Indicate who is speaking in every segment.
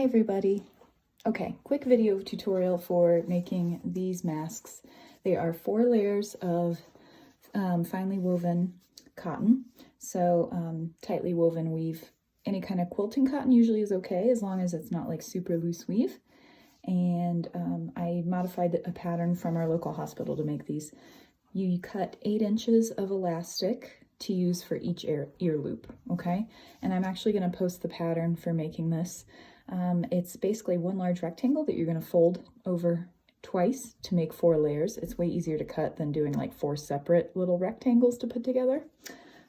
Speaker 1: everybody. Okay, quick video tutorial for making these masks. They are 4 layers of finely woven cotton. So tightly woven weave. Any kind of quilting cotton usually is okay as long as it's not like super loose weave. And I modified a pattern from our local hospital to make these. You cut 8 inches of elastic to use for each ear loop, okay? And I'm actually going to post the pattern for making this. It's basically one large rectangle that you're going to fold over twice to make 4 layers. It's way easier to cut than doing like 4 separate little rectangles to put together.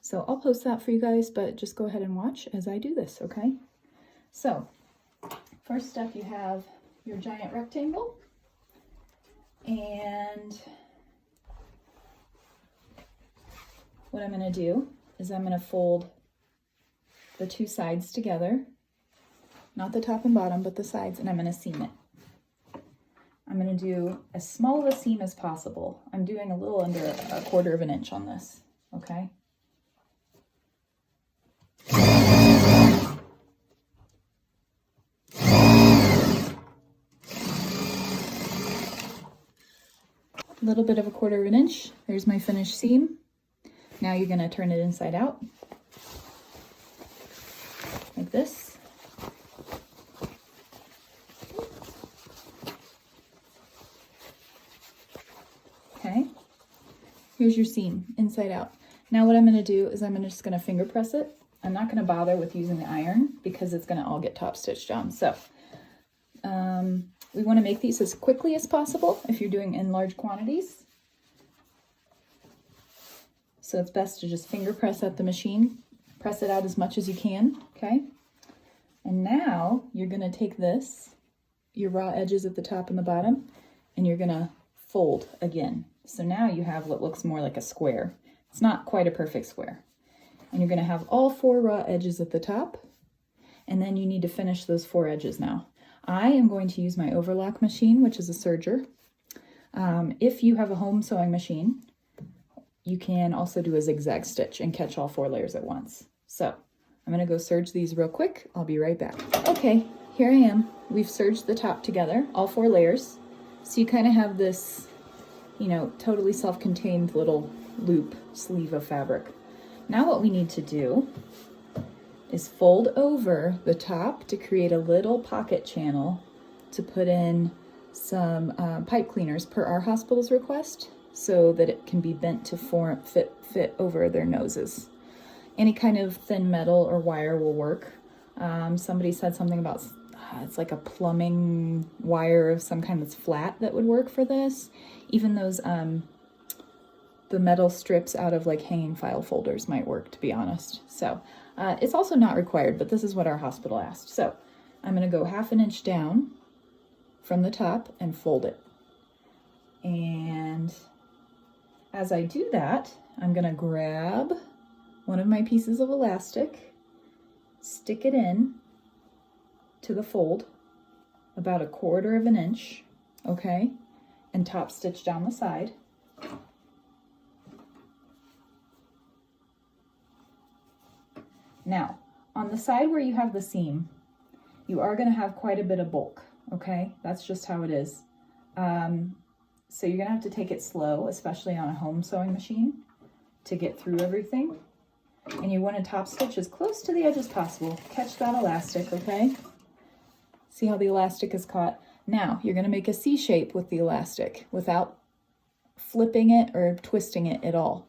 Speaker 1: So I'll post that for you guys, but just go ahead and watch as I do this, okay? So first step, you have your giant rectangle, and what I'm going to do is I'm going to fold the 2 sides together, not the top and bottom, but the sides, and I'm going to seam it. I'm going to do as small of a seam as possible. I'm doing a little under a 1/4 of an inch on this, okay? A little bit of a 1/4 of an inch. There's my finished seam. Now you're going to turn it inside out, like this. Okay, here's your seam inside out. Now what I'm going to do is I'm just going to finger press it. I'm not going to bother with using the iron because it's going to all get top stitched down. So we want to make these as quickly as possible if you're doing in large quantities. So it's best to just finger press at the machine, press it out as much as you can, okay? And now you're going to take this, your raw edges at the top and the bottom, and you're going to fold again. So now you have what looks more like a square. It's not quite a perfect square. And you're going to have all 4 raw edges at the top, and then you need to finish those 4 edges now. I am going to use my overlock machine, which is a serger. If you have a home sewing machine, you can also do a zigzag stitch and catch all 4 layers at once. So I'm going to go serge these real quick. I'll be right back. Okay, here I am. We've serged the top together, all 4 layers. So you kind of have this, you know, totally self-contained little loop sleeve of fabric. Now what we need to do is fold over the top to create a little pocket channel to put in some pipe cleaners per our hospital's request, so that it can be bent to fit over their noses. Any kind of thin metal or wire will work. Somebody said something about it's like a plumbing wire of some kind that's flat that would work for this. Even those the metal strips out of like hanging file folders might work, to be honest. So it's also not required, but this is what our hospital asked. So I'm going to go 1/2 inch down from the top and fold it. And as I do that, I'm going to grab one of my pieces of elastic, stick it in to the fold about 1/4 of an inch, okay, and top stitch down the side. Now, on the side where you have the seam, you are going to have quite a bit of bulk, okay? That's just how it is. So you're going to have to take it slow, especially on a home sewing machine, to get through everything. And you want to top stitch as close to the edge as possible. Catch that elastic, okay? See how the elastic is caught? Now, you're going to make a C shape with the elastic without flipping it or twisting it at all.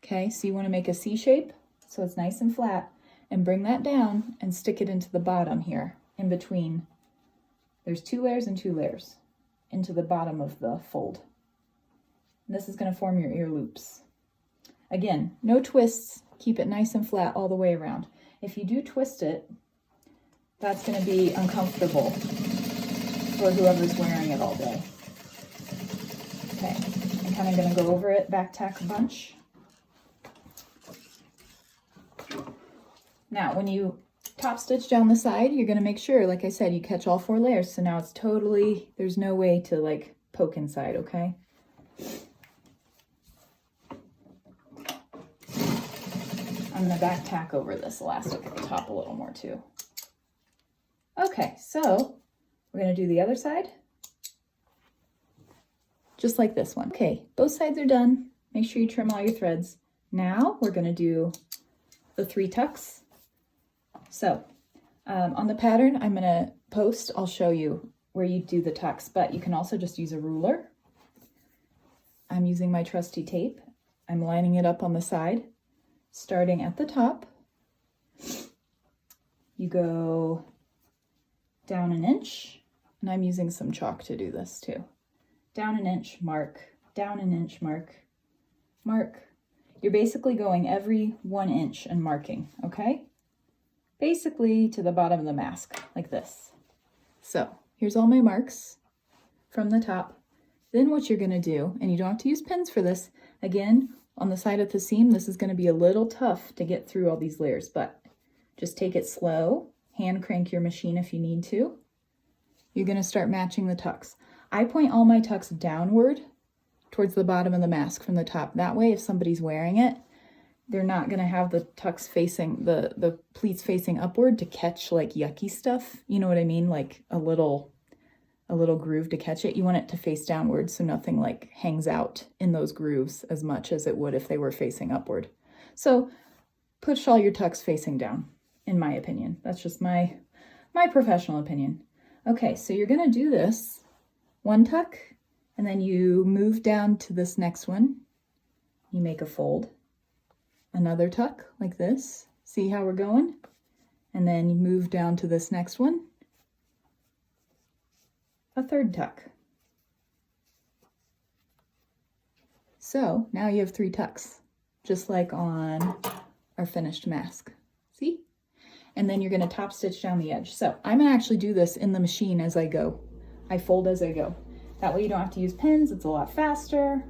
Speaker 1: Okay, so you want to make a C shape so it's nice and flat, and bring that down and stick it into the bottom here, in between. There's 2 layers and 2 layers into the bottom of the fold. And this is going to form your ear loops. Again, no twists. Keep it nice and flat all the way around. If you do twist it, that's going to be uncomfortable for whoever's wearing it all day. Okay, I'm kind of going to go over it, back tack a bunch. Now, when you top stitch down the side, you're going to make sure, like I said, you catch all 4 layers. So now it's totally, there's no way to like poke inside, okay? I'm going to back tack over this elastic at the top a little more too. Okay, so we're gonna do the other side. Just like this one. Okay, both sides are done. Make sure you trim all your threads. Now we're gonna do the 3 tucks. So on the pattern I'm gonna post, I'll show you where you do the tucks, but you can also just use a ruler. I'm using my trusty tape. I'm lining it up on the side, starting at the top. You go down 1 inch, and I'm using some chalk to do this too. Down 1 inch, mark, down 1 inch, mark, mark. You're basically going every 1 inch and marking, okay? Basically to the bottom of the mask, like this. So here's all my marks from the top. Then what you're gonna do, and you don't have to use pins for this, again, on the side of the seam, this is gonna be a little tough to get through all these layers, but just take it slow, hand crank your machine if you need to. You're gonna start matching the tucks. I point all my tucks downward towards the bottom of the mask from the top. That way, if somebody's wearing it, they're not gonna have the tucks facing, the pleats facing upward to catch like yucky stuff. You know what I mean? Like a little groove to catch it. You want it to face downward so nothing like hangs out in those grooves as much as it would if they were facing upward. So push all your tucks facing down, in my opinion. That's just my professional opinion. Okay, so you're gonna do this 1 tuck, and then you move down to this next one. You make a fold, another tuck like this. See how we're going? And then you move down to this next one, a 3rd tuck. So now you have 3 tucks, just like on our finished mask. See? And then you're gonna top stitch down the edge. So I'm gonna actually do this in the machine as I go. I fold as I go. That way you don't have to use pins, it's a lot faster.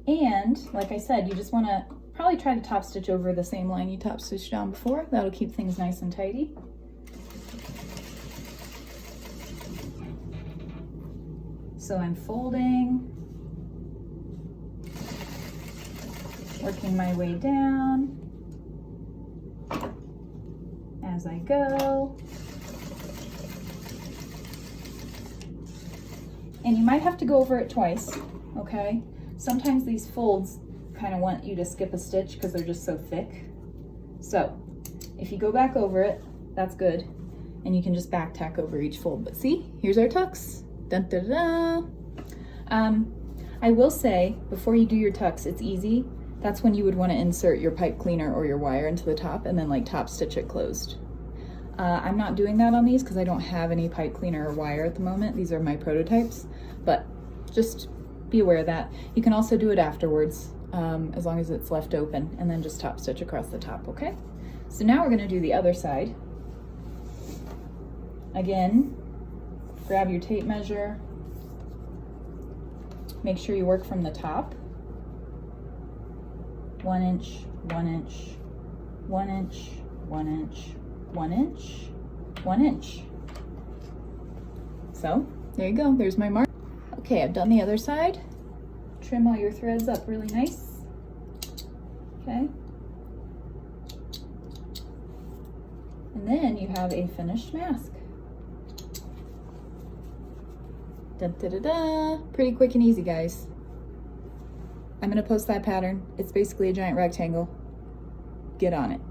Speaker 1: And like I said, you just wanna probably try to top stitch over the same line you top stitched down before. That'll keep things nice and tidy. So I'm folding, working my way down as I go. And you might have to go over it twice, okay? Sometimes these folds kind of want you to skip a stitch because they're just so thick. So if you go back over it, that's good. And you can just back tack over each fold. But see, here's our tucks. Dun, dun, dun. I will say, before you do your tucks, it's easy. That's when you would want to insert your pipe cleaner or your wire into the top and then like top stitch it closed. I'm not doing that on these because I don't have any pipe cleaner or wire at the moment. These are my prototypes, but just be aware of that. You can also do it afterwards, as long as it's left open, and then just top stitch across the top, okay? So now we're gonna do the other side. Again, grab your tape measure. Make sure you work from the top. 1 inch, 1 inch, 1 inch, 1 inch, 1 inch, 1 inch. So there you go, there's my mark. Okay, I've done the other side. Trim all your threads up really nice. Okay. And then you have a finished mask. Da, da, da, da. Pretty quick and easy, guys. I'm gonna post that pattern. It's basically a giant rectangle. Get on it.